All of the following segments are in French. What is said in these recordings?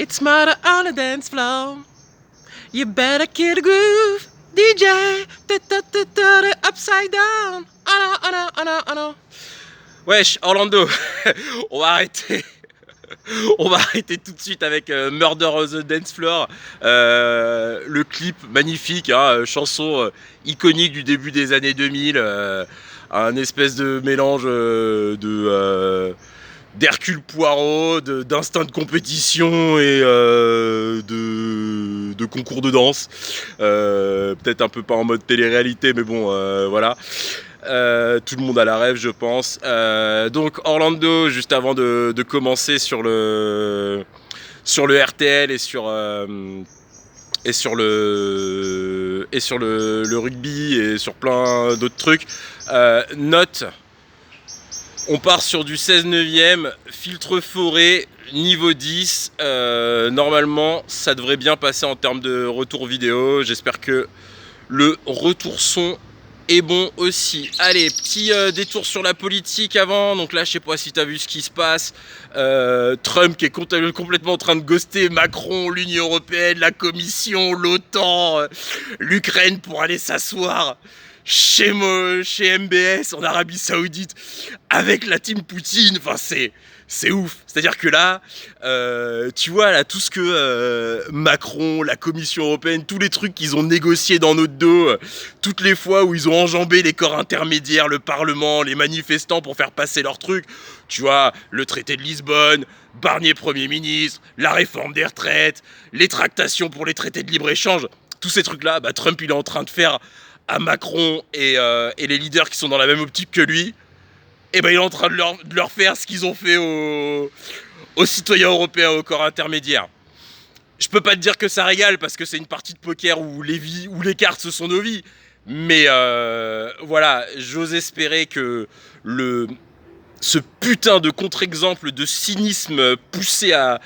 It's murder on the dance floor. You better kill the groove, DJ. Upside down. Oh no, oh no, oh no, oh no. Wesh, Orlando, on va arrêter. On va arrêter tout de suite avec Murder on the Dance Floor, le clip magnifique, hein, chanson iconique du début des années 2000, un espèce de mélange d'Hercule Poirot, d'instinct de compétition et de concours de danse, peut-être un peu pas en mode télé-réalité, mais bon, voilà. Tout le monde a la rêve, je pense. Donc Orlando, juste avant de commencer sur le RTL et sur le rugby et sur plein d'autres trucs, note, on part sur du 16/9, filtre forêt, niveau 10. Normalement, ça devrait bien passer en termes de retour vidéo. J'espère que le retour son est bon aussi. Allez, petit détour sur la politique avant. Donc là, je sais pas si t'as vu ce qui se passe. Trump qui est complètement en train de ghoster Macron, l'Union Européenne, la Commission, l'OTAN, l'Ukraine pour aller s'asseoir chez MBS en Arabie Saoudite avec la team Poutine. Enfin, c'est ouf. C'est-à-dire que là, tu vois, là, tout ce que Macron, la Commission européenne, tous les trucs qu'ils ont négociés dans notre dos, toutes les fois où ils ont enjambé les corps intermédiaires, le Parlement, les manifestants pour faire passer leurs trucs, tu vois, le traité de Lisbonne, Barnier Premier ministre, la réforme des retraites, les tractations pour les traités de libre-échange, tous ces trucs-là, bah, Trump, il est en train de faire à Macron et les leaders qui sont dans la même optique que lui. Et ben il est en train de leur faire ce qu'ils ont fait aux citoyens européens, au corps intermédiaire. Je peux pas te dire que ça régale parce que c'est une partie de poker où les cartes ce sont nos vies. Mais voilà, j'ose espérer que ce putain de contre-exemple de cynisme poussé à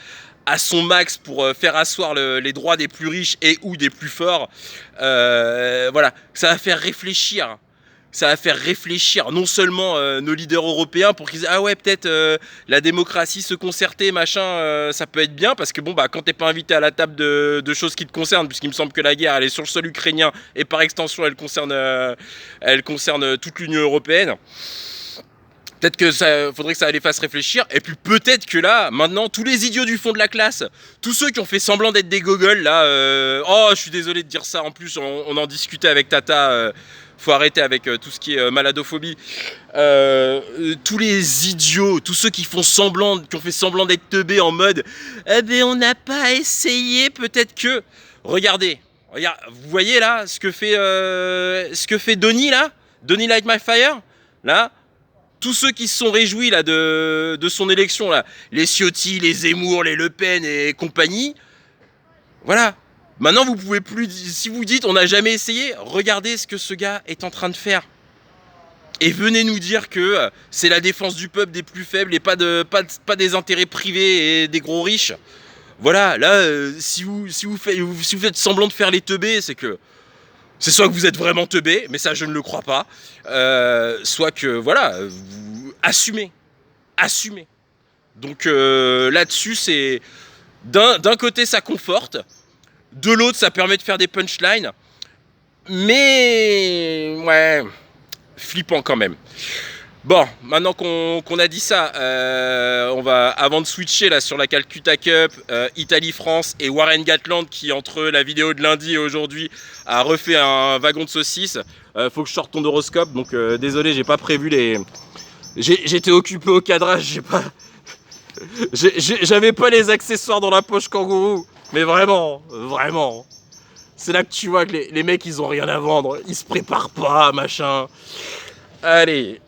son max pour faire asseoir les droits des plus riches et ou des plus forts, voilà, ça va faire réfléchir. Ça va faire réfléchir non seulement nos leaders européens pour qu'ils disent ah ouais peut-être la démocratie, se concerter machin, ça peut être bien parce que bon bah quand t'es pas invité à la table de choses qui te concernent, puisqu'il me semble que la guerre elle est sur le sol ukrainien et par extension elle concerne toute l'Union européenne. Peut-être que ça faudrait que ça les fasse réfléchir. Et puis peut-être que là, maintenant, tous les idiots du fond de la classe, tous ceux qui ont fait semblant d'être des gogoles, là, oh, je suis désolé de dire ça. En plus, on en discutait avec Tata. Faut arrêter avec tout ce qui est maladophobie. Tous les idiots, tous ceux qui ont fait semblant d'être teubés en mode, eh ben on n'a pas essayé. Peut-être que, regardez, vous voyez là ce que fait Donny là, Donny Light My Fire, là. Tous ceux qui se sont réjouis là de son élection là, les Ciotti, les Zemmour, les Le Pen et compagnie, voilà. Maintenant vous pouvez plus, si vous dites on n'a jamais essayé, regardez ce que ce gars est en train de faire. Et venez nous dire que c'est la défense du peuple des plus faibles et pas des intérêts privés et des gros riches. Voilà, là si vous faites semblant de faire les teubés, c'est soit que vous êtes vraiment teubé, mais ça je ne le crois pas, soit que voilà, vous assumez. Donc là-dessus c'est d'un côté ça conforte, de l'autre ça permet de faire des punchlines, mais ouais, flippant quand même. Bon, maintenant qu'on a dit ça, on va, avant de switcher là sur la Calcutta Cup, Italie-France et Warren Gatland qui, entre la vidéo de lundi et aujourd'hui, a refait un wagon de saucisses. Faut que je sorte ton horoscope, donc désolé, j'ai pas prévu les... J'étais occupé au cadrage, j'avais pas les accessoires dans la poche kangourou, mais vraiment, c'est là que tu vois que les mecs ils ont rien à vendre, ils se préparent pas, machin. Allez.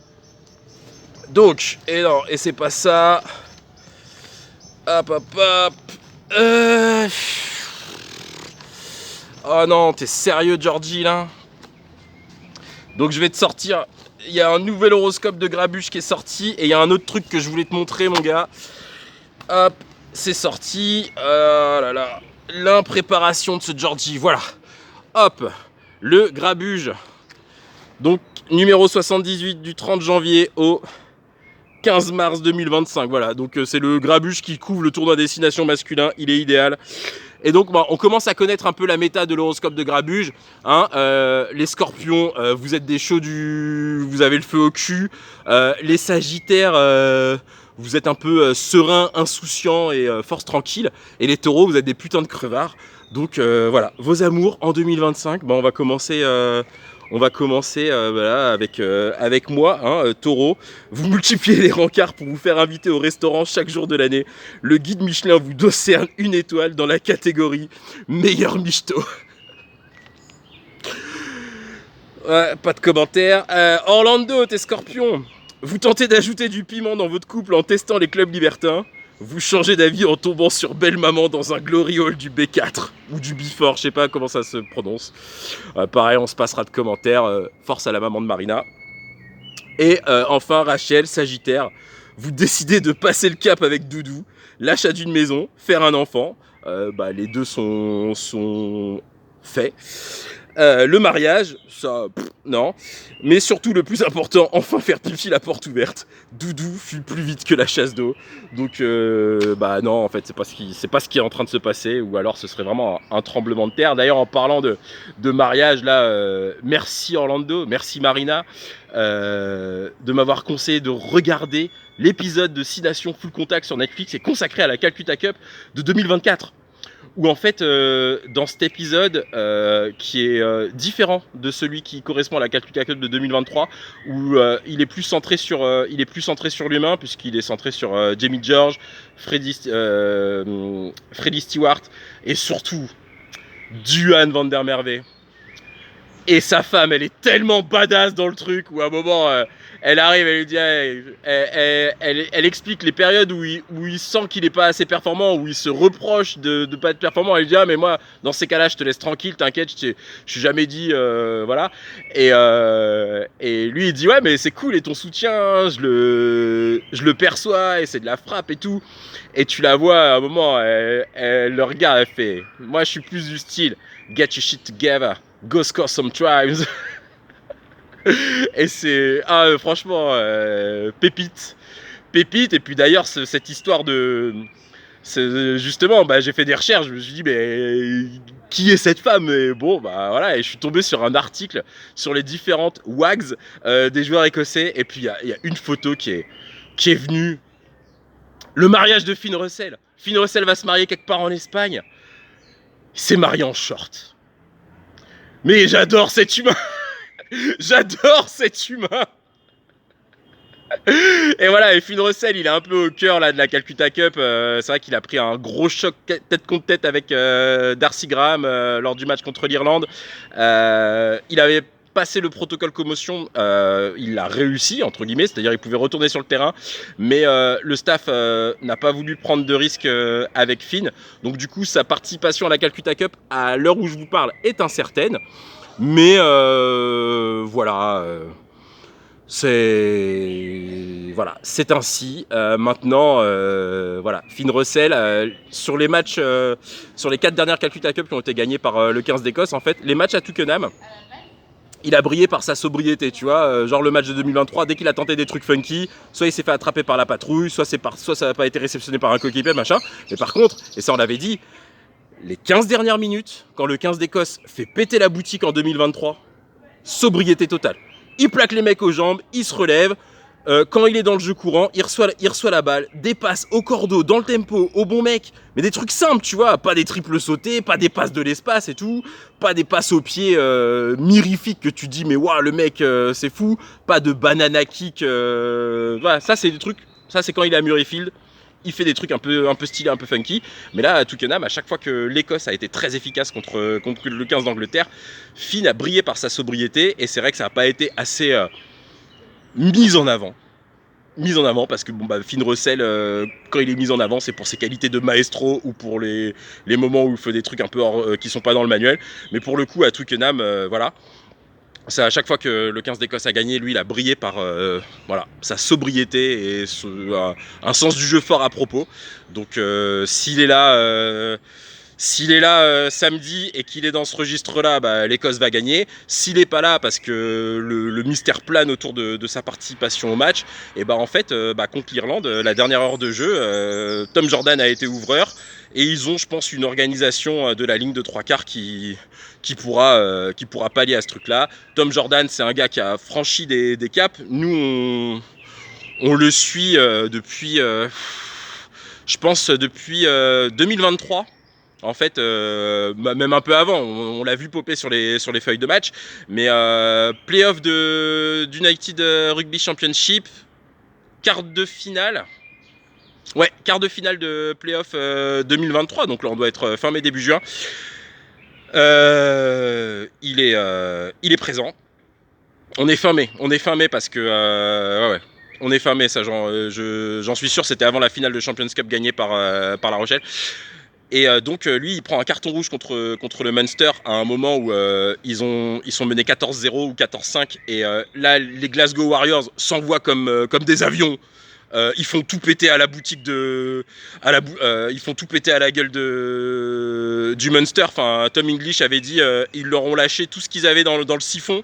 Donc, et c'est pas ça. Hop. Oh non, t'es sérieux, Georgie, là? Donc, je vais te sortir. Il y a un nouvel horoscope de Grabuche qui est sorti. Et il y a un autre truc que je voulais te montrer, mon gars. Hop, c'est sorti. Oh là là. L'impréparation de ce Georgie. Voilà. Hop, le Grabuge. Donc, numéro 78 du 30 janvier au 15 mars 2025, voilà. Donc c'est le Grabuge qui couvre le tournoi destination masculin, il est idéal. Et donc on commence à connaître un peu la méta de l'horoscope de Grabuge. Hein, les Scorpions, vous êtes des chauds vous avez le feu au cul. Les Sagittaires, vous êtes un peu sereins, insouciants et force tranquille. Et les Taureaux, vous êtes des putains de crevards. Donc voilà, vos amours en 2025, on va commencer... voilà, avec moi, hein, Taureau. Vous multipliez les rencarts pour vous faire inviter au restaurant chaque jour de l'année. Le guide Michelin vous décerne une étoile dans la catégorie meilleur michto. Ouais, pas de commentaires. Orlando, t'es Scorpion. Vous tentez d'ajouter du piment dans votre couple en testant les clubs libertins. Vous changez d'avis en tombant sur Belle Maman dans un glory hall du B4 ou du B4, je sais pas comment ça se prononce. Pareil, on se passera de commentaires. Force à la maman de Marina. Et enfin, Rachel, Sagittaire, vous décidez de passer le cap avec Doudou, l'achat d'une maison, faire un enfant. Les deux sont faits. Le mariage, ça, non. Mais surtout, le plus important, enfin faire pipi la porte ouverte. Doudou fuit plus vite que la chasse d'eau. Donc, non, en fait, c'est pas ce qui est en train de se passer. Ou alors, ce serait vraiment un tremblement de terre. D'ailleurs, en parlant de mariage, là, merci Orlando, merci Marina, de m'avoir conseillé de regarder l'épisode de 6 Nations Full Contact sur Netflix et consacré à la Calcutta Cup de 2024. Où en fait, dans cet épisode qui est différent de celui qui correspond à la Calcutta Cup de 2023, où il est plus centré sur l'humain, puisqu'il est centré sur Jamie George, Freddie Stewart, et surtout Duhan van der Merwe. Et sa femme, elle est tellement badass dans le truc, où à un moment, elle arrive, elle lui dit, elle explique les périodes où il sent qu'il n'est pas assez performant, où il se reproche de ne pas être performant. Elle lui dit, mais moi, dans ces cas-là, je te laisse tranquille, t'inquiète, je suis jamais dit, voilà. Et lui, il dit, ouais, mais c'est cool, et ton soutien, je le perçois, et c'est de la frappe et tout. Et tu la vois, à un moment, elle le regarde, elle fait, moi, je suis plus du style, get your shit together. Go score some tries. Et c'est franchement pépite. Et puis d'ailleurs cette histoire de justement j'ai fait des recherches, je me suis dit mais qui est cette femme, et bon voilà, et je suis tombé sur un article sur les différentes wags des joueurs écossais, et puis il y a une photo qui est venue, le mariage de Finn Russell. Finn Russell va se marier quelque part en Espagne, il s'est marié en short. Mais j'adore cet humain. J'adore cet humain. Et voilà, et Finn Russell, il est un peu au cœur là de la Calcutta Cup. C'est vrai qu'il a pris un gros choc tête contre tête avec Darcy Graham lors du match contre l'Irlande. Il avait passé le protocole commotion, il l'a réussi entre guillemets, c'est-à-dire il pouvait retourner sur le terrain, mais le staff n'a pas voulu prendre de risque avec Finn. Donc du coup, sa participation à la Calcutta Cup à l'heure où je vous parle est incertaine. Mais voilà, c'est ainsi. Maintenant, voilà, Finn Russell, sur les matchs, sur les 4 dernières Calcutta Cup qui ont été gagnées par le 15 d'Écosse, en fait, les matchs à Twickenham, il a brillé par sa sobriété, tu vois, genre le match de 2023, dès qu'il a tenté des trucs funky, soit il s'est fait attraper par la patrouille, soit ça n'a pas été réceptionné par un coéquipier, machin. Mais par contre, et ça on l'avait dit, les 15 dernières minutes, quand le 15 d'Écosse fait péter la boutique en 2023, sobriété totale. Il plaque les mecs aux jambes, il se relève, quand il est dans le jeu courant, il reçoit la balle, des passes au cordeau, dans le tempo, au bon mec, mais des trucs simples, tu vois, pas des triples sautés, pas des passes de l'espace et tout, pas des passes au pied mirifiques que tu dis mais waouh, le mec c'est fou, pas de banana kick, voilà, ça c'est des trucs, ça c'est quand il est à Murrayfield. Il fait des trucs un peu stylés, un peu funky. Mais là, à Twickenham, à chaque fois que l'Écosse a été très efficace contre le 15 d'Angleterre, Finn a brillé par sa sobriété. Et c'est vrai que ça n'a pas été assez mis en avant. Parce que Finn Russell, quand il est mis en avant, c'est pour ses qualités de maestro ou pour les moments où il fait des trucs un peu qui sont pas dans le manuel. Mais pour le coup, à Twickenham, voilà. C'est à chaque fois que le 15 d'Écosse a gagné, lui il a brillé par voilà, sa sobriété et un sens du jeu fort à propos. Donc s'il est là, S'il est là samedi et qu'il est dans ce registre-là, bah, l'Écosse va gagner. S'il n'est pas là parce que le mystère plane autour de sa participation au match, et bah en fait, contre l'Irlande, la dernière heure de jeu, Tom Jordan a été ouvreur et ils ont, je pense, une organisation de la ligne de trois quarts qui pourra pallier à ce truc-là. Tom Jordan, c'est un gars qui a franchi des caps. Nous, on le suit depuis, je pense, depuis 2023. En fait, même un peu avant, on l'a vu popper sur les feuilles de match. Mais playoff d'United Rugby Championship, quart de finale. Ouais, quart de finale de playoff 2023. Donc là, on doit être fin mai, début juin. Il est présent. On est fin mai parce que... ouais. On est fin mai, ça, j'en suis sûr. C'était avant la finale de Champions Cup gagnée par La Rochelle. Et donc lui il prend un carton rouge contre le Munster à un moment où ils sont menés 14-0 ou 14-5 et là les Glasgow Warriors s'envoient comme des avions. Ils font tout péter à la boutique ils font tout péter à la gueule du Munster. Enfin, Tom English avait dit ils leur ont lâché tout ce qu'ils avaient dans le siphon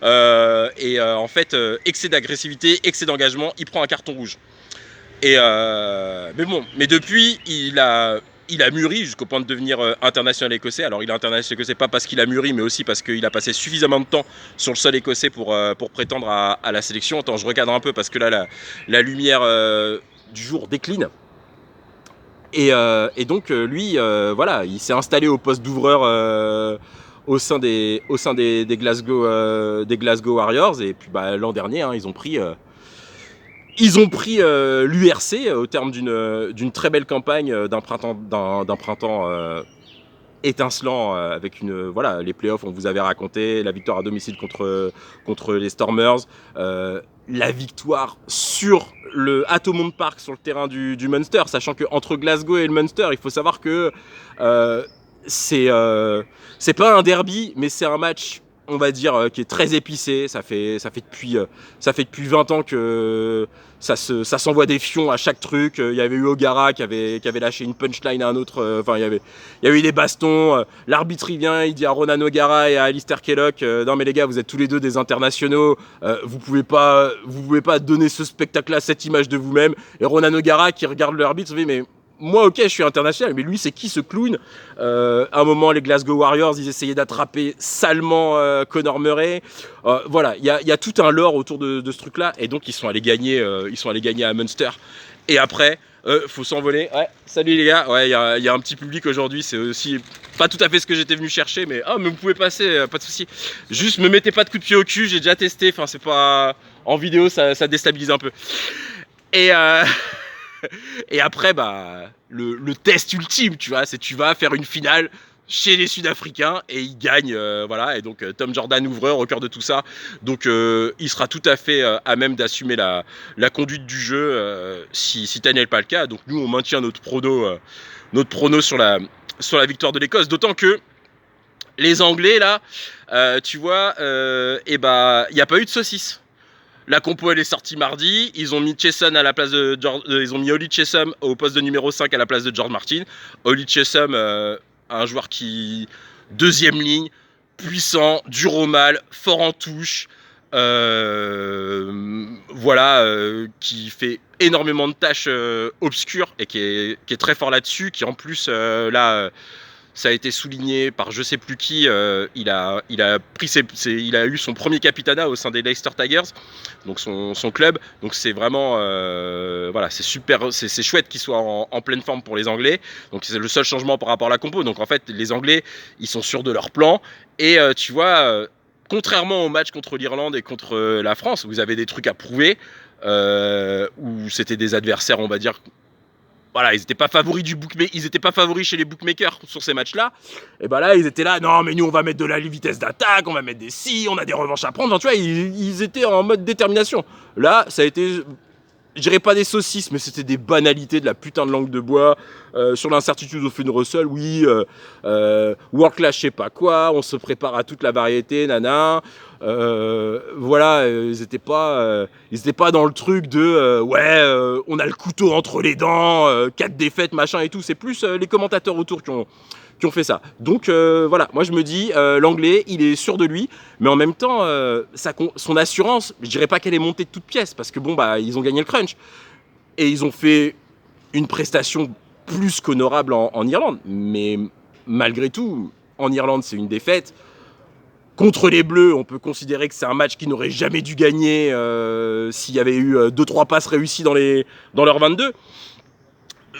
en fait excès d'agressivité, excès d'engagement, il prend un carton rouge. Mais depuis il a mûri jusqu'au point de devenir international écossais. Alors il est international écossais pas parce qu'il a mûri, mais aussi parce qu'il a passé suffisamment de temps sur le sol écossais pour prétendre à la sélection. Attends, je recadre un peu parce que là la lumière du jour décline. Et donc lui, voilà, il s'est installé au poste d'ouvreur au sein des Glasgow Warriors. Et puis l'an dernier, hein, ils ont pris l'URC au terme d'une très belle campagne d'un printemps étincelant avec les playoffs, on vous avait raconté la victoire à domicile contre les Stormers, la victoire sur le Thomond Park sur le terrain du Munster, sachant qu'entre Glasgow et le Munster, il faut savoir que c'est pas un derby, mais c'est un match, on va dire, qui est très épicé. Ça fait depuis 20 ans que ça s'envoie des fions à chaque truc. Il y avait eu O'Gara qui avait lâché une punchline à un autre. Il y a eu des bastons. L'arbitre il vient, il dit à Ronan O'Gara et à Alistair Kellock, non mais les gars, vous êtes tous les deux des internationaux. Vous pouvez pas donner ce spectacle-là, cette image de vous-même. Et Ronan O'Gara qui regarde l'arbitre, se dit mais moi, ok, je suis international, mais lui, c'est qui ce clown ? À un moment, les Glasgow Warriors, ils essayaient d'attraper salement Conor Murray. Voilà, il y a tout un lore autour de ce truc-là, et donc ils sont allés gagner à Munster. Et après, faut s'envoler. Ouais, salut les gars. Ouais, il y a un petit public aujourd'hui. C'est aussi pas tout à fait ce que j'étais venu chercher, mais mais vous pouvez passer, pas de souci. Juste, me mettez pas de coup de pied au cul. J'ai déjà testé. Enfin, c'est pas en vidéo, ça déstabilise un peu. Et après, le test ultime, tu vois, c'est tu vas faire une finale chez les Sud-Africains et ils gagnent, voilà. Et donc Tom Jordan ouvreur au cœur de tout ça. Donc il sera tout à fait à même d'assumer la conduite du jeu si tel n'est pas le cas. Donc nous, on maintient notre prono sur la victoire de l'Écosse. D'autant que les Anglais là, tu vois, il n'y a pas eu de saucisse. La compo elle est sortie mardi, ils ont mis Chesson à la place de ils ont mis Ollie Chessum au poste de numéro 5 à la place de George Martin. Ollie Chessum, un joueur qui deuxième ligne, puissant, dur au mal, fort en touche, qui fait énormément de tâches obscures et qui est très fort là-dessus, qui en plus ça a été souligné par je sais plus qui. Il a eu son premier capitanat au sein des Leicester Tigers, donc son club. Donc c'est vraiment c'est super, c'est chouette qu'il soit en pleine forme pour les Anglais. Donc c'est le seul changement par rapport à la compo. Donc en fait les Anglais ils sont sûrs de leur plan et tu vois. Contrairement au match contre l'Irlande et contre la France, où vous avez des trucs à prouver, où c'était des adversaires, on va dire. Voilà, ils n'étaient pas favoris ils étaient pas favoris chez les bookmakers sur ces matchs-là. Et là, ils étaient là, non, mais nous, on va mettre de la vitesse d'attaque, on va mettre des on a des revanches à prendre. Enfin, tu vois, ils étaient en mode détermination. Là, ça a été, je dirais pas des saucisses, mais c'était des banalités, de la putain de langue de bois. sur l'incertitude au Finn Russell, oui, world class, je sais pas quoi, on se prépare à toute la variété, nana. Voilà, ils étaient pas dans le truc de on a le couteau entre les dents, 4 défaites, machin et tout. C'est plus les commentateurs autour qui ont fait ça. Donc voilà, moi je me dis, l'anglais, il est sûr de lui, mais en même temps, son assurance, je dirais pas qu'elle est montée de toutes pièces, parce que bon, bah, ils ont gagné le crunch. Et ils ont fait une prestation plus qu'honorable en Irlande. Mais malgré tout, en Irlande, c'est une défaite. Contre les Bleus, on peut considérer que c'est un match qui n'aurait jamais dû gagner s'il y avait eu 2-3 passes réussies dans leur 22.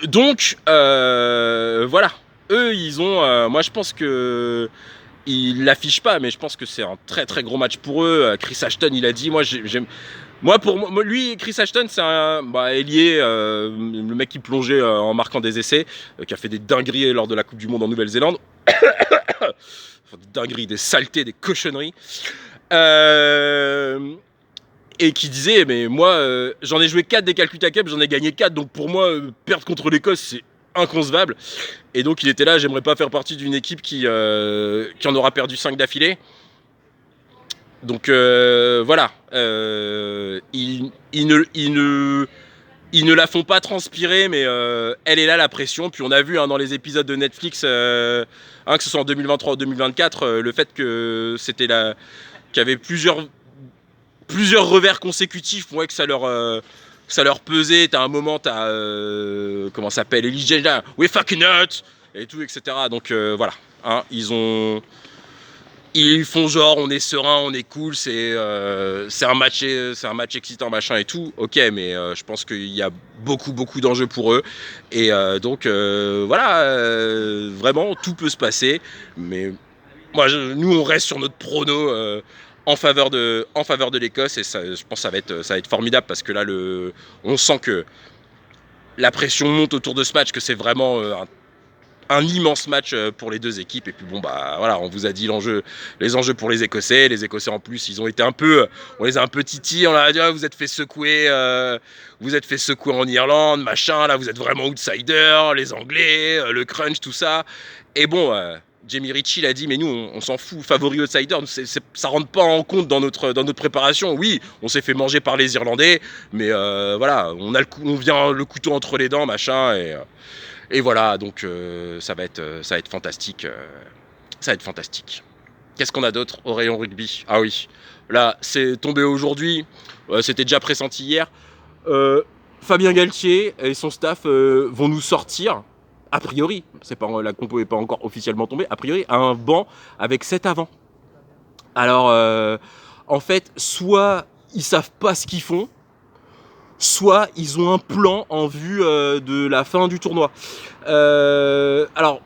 Donc, voilà. Eux, ils ont... moi, je pense que... Ils l'affichent pas, mais je pense que c'est un très très gros match pour eux. Chris Ashton, il a dit, pour lui, Chris Ashton, c'est un ailier, le mec qui plongeait en marquant des essais, qui a fait des dingueries lors de la Coupe du Monde en Nouvelle-Zélande. Enfin, des dingueries, des saletés, des cochonneries. Et qui disait, mais moi, j'en ai joué 4 des Calcutta Cup, j'en ai gagné 4, donc pour moi, perdre contre l'Écosse, c'est inconcevable. Et donc il était là, j'aimerais pas faire partie d'une équipe qui en aura perdu 5 d'affilée. Donc voilà, ils ne la font pas transpirer, mais elle est là la pression. Puis on a vu dans les épisodes de Netflix, que ce soit en 2023 ou 2024, le fait que qu'il y avait plusieurs revers consécutifs, que ça leur pesait. T'as un moment, comment ça s'appelle, Elijah, we fucking hurt et tout, etc. Donc voilà, ils font genre on est serein, on est cool, c'est un match excitant, machin et tout. Ok, mais je pense qu'il y a beaucoup d'enjeux pour eux. Et donc voilà, vraiment tout peut se passer. Mais nous on reste sur notre prono en faveur de l'Écosse, et ça, je pense que ça va être formidable, parce que là on sent que la pression monte autour de ce match, que c'est vraiment un immense match pour les deux équipes. Et puis bon, bah voilà, on vous a dit les enjeux pour les Écossais. Les Écossais en plus, on les a un peu titillés, on leur a dit vous êtes fait secouer en Irlande, machin, là vous êtes vraiment outsiders, les Anglais, le crunch, tout ça. Et bon, Jamie Ritchie l'a dit, mais nous on s'en fout, favori outsider, ça rentre pas en compte dans notre préparation. Oui, on s'est fait manger par les Irlandais, mais voilà, on vient le couteau entre les dents, machin, et voilà, donc ça va être fantastique. Ça va être fantastique. Qu'est-ce qu'on a d'autre au rayon rugby? Ah oui, là, c'est tombé aujourd'hui. C'était déjà pressenti hier. Fabien Galtier et son staff vont nous sortir, a priori, la compo n'est pas encore officiellement tombée, a priori, un banc avec 7 avants. Alors, en fait, soit ils savent pas ce qu'ils font, soit ils ont un plan en vue de la fin du tournoi. Alors,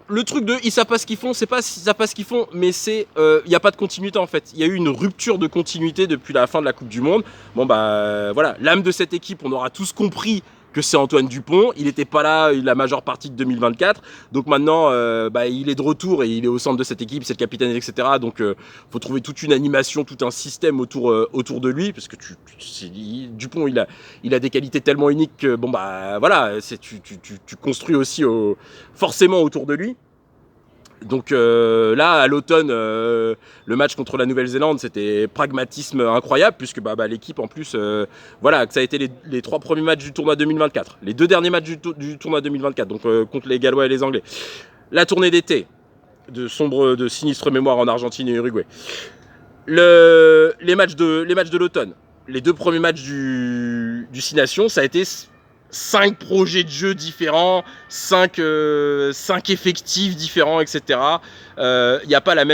le truc de ils savent pas ce qu'ils font, c'est pas s'ils savent pas ce qu'ils font, mais c'est il n'y a pas de continuité en fait. Il y a eu une rupture de continuité depuis la fin de la Coupe du Monde. Bon bah voilà, l'âme de cette équipe, on aura tous compris que c'est Antoine Dupont. Il n'était pas là la majeure partie de 2024. Donc maintenant, il est de retour et il est au centre de cette équipe, c'est le capitaine, etc. Donc faut trouver toute une animation, tout un système autour de lui, parce que Dupont, il a des qualités tellement uniques que bon bah voilà, tu construis aussi forcément autour de lui. Donc là, à l'automne, le match contre la Nouvelle-Zélande, c'était pragmatisme incroyable, puisque l'équipe, en plus, voilà, que ça a été les 3 premiers matchs du tournoi 2024, les 2 derniers matchs du tournoi 2024, donc contre les Gallois et les Anglais. La tournée d'été, de sinistre mémoire en Argentine et Uruguay. Les matchs de l'automne, les 2 premiers matchs du 6 Nations, ça a été 5 projets de jeu différents, 5 effectifs différents, etc. Il n'y a pas le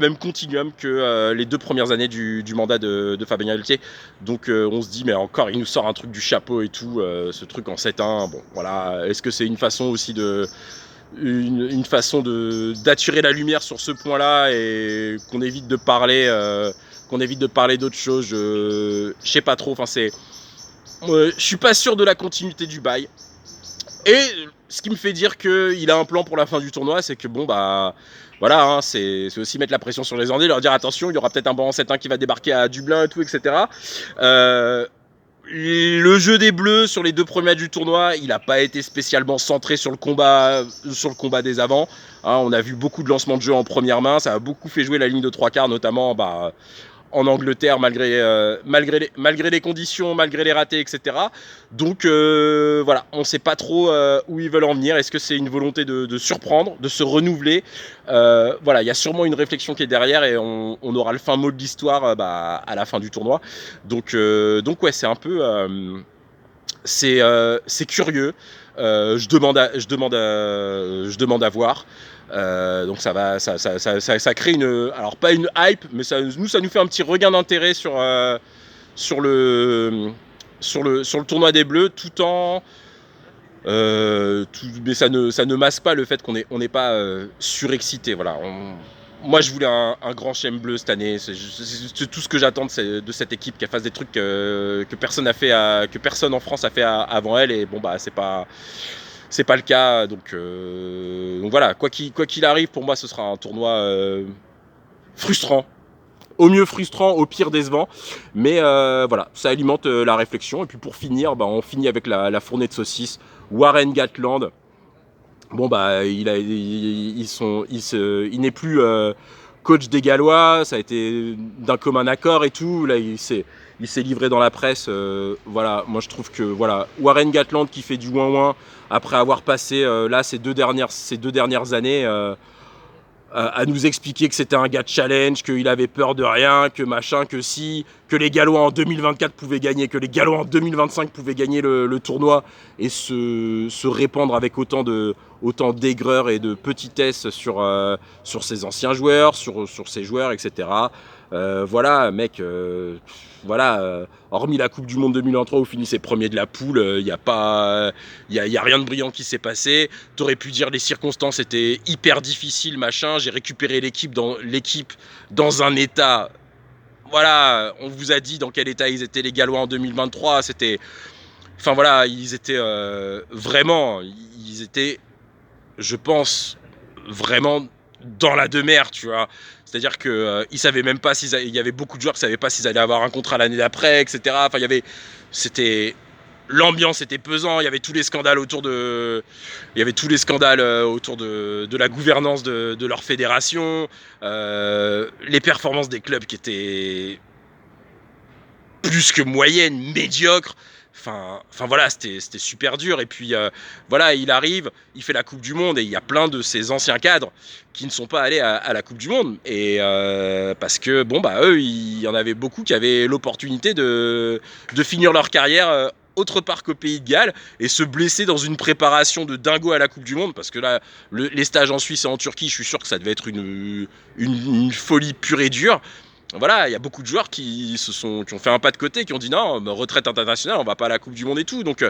même continuum que les 2 premières années du mandat de Fabien Galtier. Donc on se dit, mais encore, il nous sort un truc du chapeau et tout, ce truc en 7-1. Bon, voilà. Est-ce que c'est une façon aussi d'attirer la lumière sur ce point-là, et qu'on évite de parler d'autre chose? Je sais pas trop. Enfin, je suis pas sûr de la continuité du bail. Et ce qui me fait dire qu'il a un plan pour la fin du tournoi, c'est que bon bah voilà, c'est aussi mettre la pression sur les Anglais, leur dire attention, il y aura peut-être un banc en 7-1 qui va débarquer à Dublin et tout, etc. Le jeu des Bleus sur les 2 premiers matchs du tournoi, il n'a pas été spécialement centré sur le combat des avants. Hein, on a vu beaucoup de lancements de jeu en première main, ça a beaucoup fait jouer la ligne de 3/4, notamment en Angleterre, malgré les conditions, malgré les ratés, etc. Donc voilà, on ne sait pas trop où ils veulent en venir. Est-ce que c'est une volonté de surprendre, de se renouveler? Voilà, il y a sûrement une réflexion qui est derrière et on aura le fin mot de l'histoire à la fin du tournoi. Donc ouais, c'est un peu... c'est curieux. Je demande à voir. Donc ça crée alors pas une hype, mais ça nous fait un petit regain d'intérêt sur le tournoi des Bleus, mais ça ne masque pas le fait qu'on n'est pas surexcité. Voilà. Moi, je voulais un grand chelem bleu cette année. C'est tout ce que j'attends de cette équipe, qu'elle fasse des trucs que personne en France a fait avant elle. Et bon, c'est pas le cas. Donc voilà, quoi qu'il arrive, pour moi, ce sera un tournoi frustrant. Au mieux frustrant, au pire décevant. Mais voilà, ça alimente la réflexion. Et puis pour finir, on finit avec la fournée de saucisses. Warren Gatland. Bon il n'est plus coach des Gallois, ça a été d'un commun accord et tout. Là il s'est livré dans la presse. Voilà, moi je trouve que voilà, Warren Gatland qui fait du ouin-ouin après avoir passé ces deux dernières années à nous expliquer que c'était un gars de challenge, qu'il avait peur de rien, que machin, que que les Gallois en 2024 pouvaient gagner, que les Gallois en 2025 pouvaient gagner le tournoi et se répandre avec autant d'aigreur et de petitesse sur ses anciens joueurs, sur ses joueurs, etc. Voilà, mec, hormis la Coupe du Monde 2023 où finissait premier de la poule, il n'y a rien de brillant qui s'est passé. T'aurais pu dire les circonstances étaient hyper difficiles, machin. J'ai récupéré l'équipe dans un état. Voilà, on vous a dit dans quel état ils étaient les Gallois en 2023. Enfin voilà, ils étaient je pense, vraiment dans la demeure, tu vois. C'est-à-dire qu'ils savaient même pas il y avait beaucoup de joueurs qui savaient pas s'ils allaient avoir un contrat l'année d'après, etc. Enfin, l'ambiance était pesant, il y avait tous les scandales autour de la gouvernance de leur fédération, les performances des clubs qui étaient plus que moyennes, médiocres. Enfin voilà, c'était super dur. Et puis voilà, il arrive, il fait la Coupe du Monde et il y a plein de ses anciens cadres qui ne sont pas allés à la Coupe du Monde. Et parce que eux, il y en avait beaucoup qui avaient l'opportunité de finir leur carrière autre part qu'au Pays de Galles et se blesser dans une préparation de dingo à la Coupe du Monde, parce que là, les stages en Suisse et en Turquie, je suis sûr que ça devait être une folie pure et dure. Voilà, il y a beaucoup de joueurs qui ont fait un pas de côté, qui ont dit non, retraite internationale, on va pas à la Coupe du Monde et tout. Donc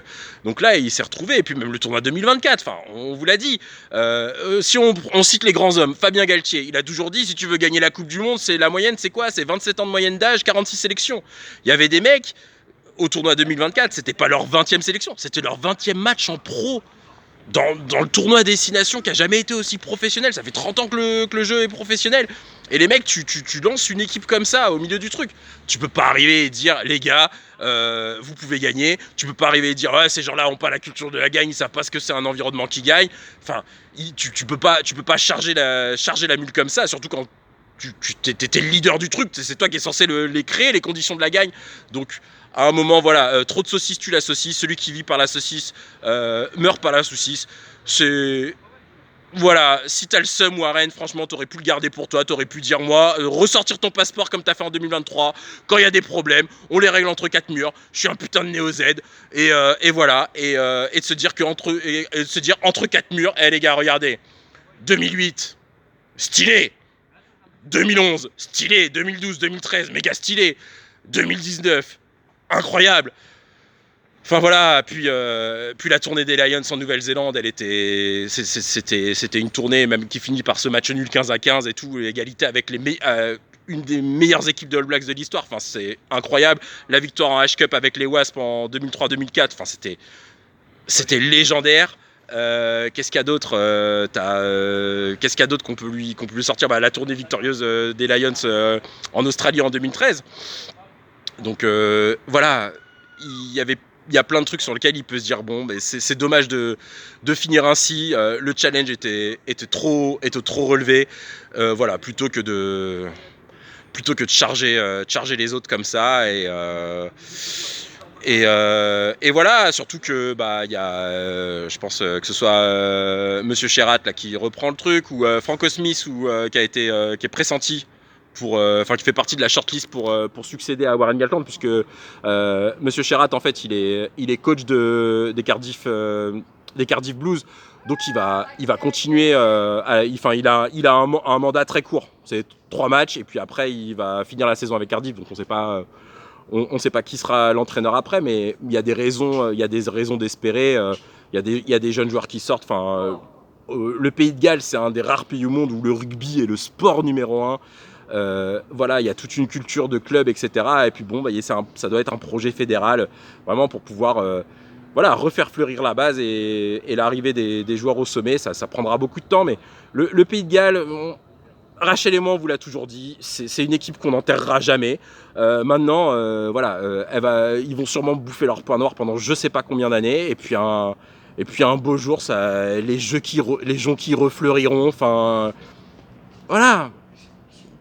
là, il s'est retrouvé. Et puis même le tournoi 2024, enfin, on vous l'a dit. Si on cite les grands hommes, Fabien Galtier, il a toujours dit, si tu veux gagner la Coupe du Monde, la moyenne, c'est quoi? C'est 27 ans de moyenne d'âge, 46 sélections. Il y avait des mecs, au tournoi 2024, c'était pas leur 20e sélection, c'était leur 20e match en pro. Dans le tournoi à destination qui a jamais été aussi professionnel. Ça fait 30 ans que le jeu est professionnel. Et les mecs, tu lances une équipe comme ça au milieu du truc. Tu peux pas arriver et dire, les gars, vous pouvez gagner. Tu peux pas arriver et dire, ouais, ces gens-là ont pas la culture de la gagne, ils savent pas ce que c'est un environnement qui gagne. Enfin, tu peux pas charger la mule comme ça, surtout quand t'es le leader du truc. C'est toi qui es censé les créer, les conditions de la gagne. Donc, à un moment, voilà, trop de saucisses tue la saucisse. Celui qui vit par la saucisse meurt par la saucisse. Voilà, si t'as le seum, Warren, franchement, t'aurais pu le garder pour toi. T'aurais pu dire, moi, ressortir ton passeport comme t'as fait en 2023. Quand il y a des problèmes, on les règle entre 4 murs. Je suis un putain de néo-Z. Et voilà. Et de se dire entre 4 murs, les gars, regardez. 2008, stylé. 2011, stylé. 2012, 2013, méga stylé. 2019, incroyable. Enfin voilà, puis la tournée des Lions en Nouvelle-Zélande, c'était une tournée même qui finit par ce match nul 15-15 et tout, égalité avec une des meilleures équipes de All Blacks de l'histoire. Enfin, c'est incroyable. La victoire en H-Cup avec les Wasps en 2003-2004, enfin, c'était légendaire. Qu'est-ce qu'il y a d'autre qu'est-ce qu'il y a d'autre qu'on peut lui sortir? La tournée victorieuse des Lions en Australie en 2013. Donc voilà, il y a plein de trucs sur lesquels il peut se dire bon, mais c'est dommage de finir ainsi. Le challenge était trop relevé. Voilà, plutôt que de charger les autres comme ça et voilà, surtout que bah il y a je pense que ce soit Monsieur Sherat là qui reprend le truc ou Franco Smith ou qui est pressenti pour qui fait partie de la shortlist pour succéder à Warren Gatland, puisque Monsieur Sherat en fait il est coach des Cardiff Blues, donc il va continuer il a un mandat très court, c'est 3 matchs et puis après il va finir la saison avec Cardiff, donc on sait pas qui sera l'entraîneur après, mais il y a des raisons d'espérer. Il y a des jeunes joueurs qui sortent. Le Pays de Galles, c'est un des rares pays au monde où le rugby est le sport numéro 1. Voilà, il y a toute une culture de club, etc. Et puis bon, ça doit être un projet fédéral, vraiment pour pouvoir refaire fleurir la base et l'arrivée des joueurs au sommet. Ça prendra beaucoup de temps, mais le Pays de Galles, Rachel et moi, on vous l'a toujours dit, c'est une équipe qu'on n'enterrera jamais. Maintenant, ils vont sûrement bouffer leur point noir pendant je sais pas combien d'années. Et puis un beau jour, les gens qui refleuriront. Enfin, voilà,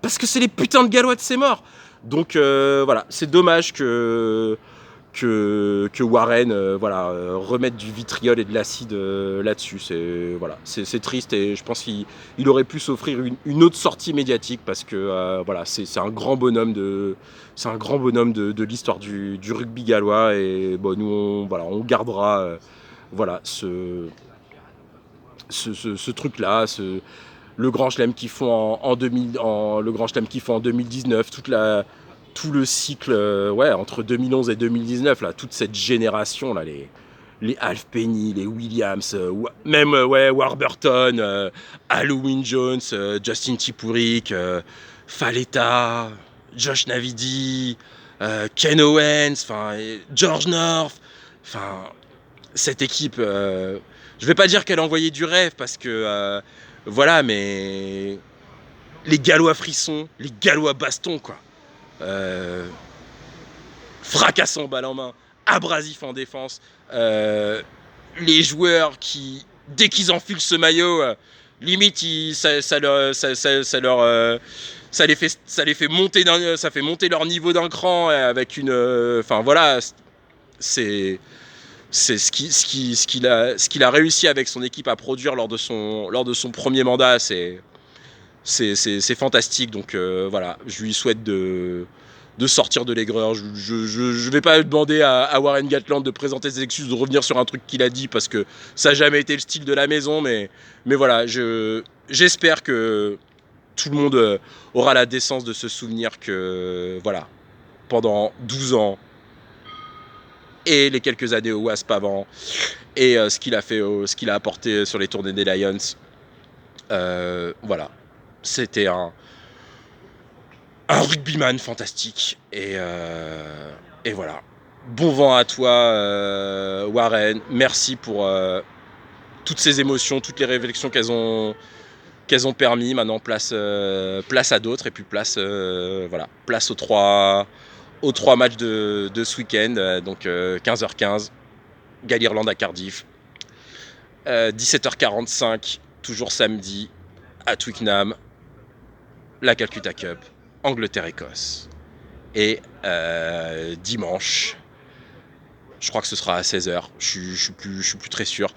parce que c'est les putains de Gallois de ces morts. Donc voilà, c'est dommage que Warren remette du vitriol et de l'acide là-dessus. C'est triste et je pense qu'il aurait pu s'offrir une autre sortie médiatique, parce que c'est un grand bonhomme de l'histoire du rugby gallois, et bon, nous on gardera ce truc là, le grand chelem qu'ils font le grand chelem qu'ils font en 2019, tout le cycle entre 2011 et 2019, là, toute cette génération là, les Alf Penny, les Williams, même Warburton, Halloween Jones, Justin Tipuric, Faleta, Josh Navidi, Ken Owens, George North, cette équipe, je vais pas dire qu'elle envoyait du rêve, parce que mais les Gallois frissons, les Gallois bastons, quoi. Fracassant balle en main, abrasif en défense, les joueurs qui, dès qu'ils enfilent ce maillot, limite ça les fait monter ça fait monter leur niveau d'un cran, avec une c'est ce qu'il a réussi avec son équipe à produire lors de son premier mandat. C'est fantastique, donc je lui souhaite de sortir de l'aigreur. Je vais pas demander à Warren Gatland de présenter ses excuses, de revenir sur un truc qu'il a dit, parce que ça n'a jamais été le style de la maison, mais voilà, j'espère que tout le monde aura la décence de se souvenir que pendant 12 ans et les quelques années au Wasp avant, et ce qu'il a apporté sur les tournées des Lions, c'était un rugbyman fantastique, et voilà. Bon vent à toi, Warren. Merci pour toutes ces émotions, toutes les réflexions qu'elles ont permis. Maintenant, place à d'autres, et puis place aux trois matchs de ce week-end. Donc 15h15, Galles-Irlande à Cardiff. 17h45, toujours samedi, à Twickenham, la Calcutta Cup, Angleterre-Écosse. Et dimanche, je crois que ce sera à 16h, je suis plus très sûr,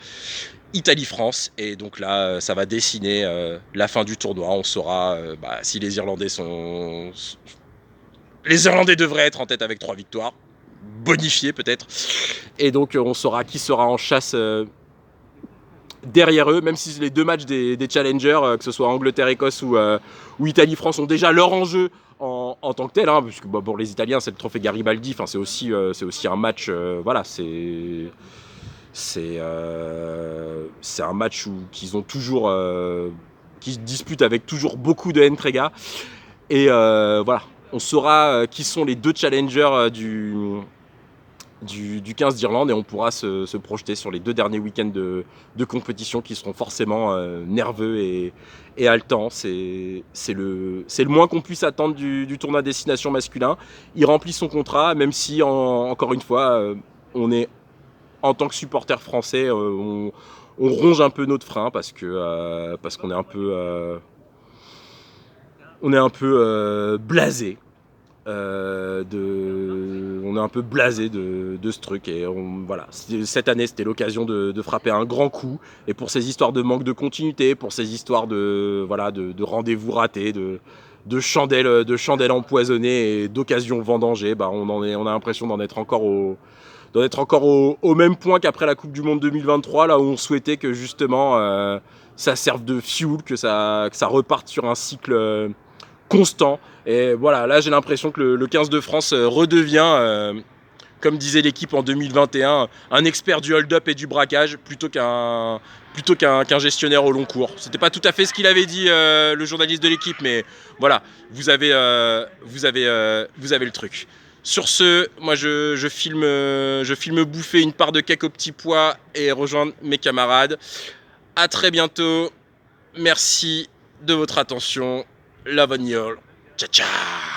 Italie-France. Et donc là, ça va dessiner la fin du tournoi. On saura si les Irlandais sont... Les Irlandais devraient être en tête avec 3 victoires, bonifiées peut-être. Et donc on saura qui sera en chasse derrière eux, même si les 2 matchs des challengers, que ce soit Angleterre-Écosse ou Italie-France, ont déjà leur enjeu en tant que tel, puisque pour les Italiens c'est le trophée Garibaldi. C'est aussi un match, c'est un match qu'ils ont toujours, qui se disputent avec toujours beaucoup de entrega. Et on saura qui sont les 2 challengers du 15 d'Irlande et on pourra se projeter sur les 2 derniers week-ends de compétition qui seront forcément nerveux et haletants. C'est le moins qu'on puisse attendre du tournoi destination masculin. Il remplit son contrat, même si, encore une fois, on est, en tant que supporter français, on ronge un peu notre frein parce qu'on est un peu, blasé. On est un peu blasé de ce truc et voilà. Cette année c'était l'occasion de frapper un grand coup et pour ces histoires de manque de continuité, pour ces histoires de rendez-vous ratés, de chandelles empoisonnées et d'occasions vendangées, on a l'impression d'en être encore au même point qu'après la Coupe du Monde 2023, là où on souhaitait que justement ça serve de fuel, que ça reparte sur un cycle constant. Et voilà, là j'ai l'impression que le 15 de France redevient, comme disait l'équipe en 2021, un expert du hold-up et du braquage plutôt qu'un gestionnaire au long cours. C'était pas tout à fait ce qu'il avait dit le journaliste de l'équipe, mais voilà, vous avez le truc. Sur ce, moi je filme bouffer une part de cake au petit pois et rejoindre mes camarades. À très bientôt. Merci de votre attention. Love on y'all. Ciao ciao.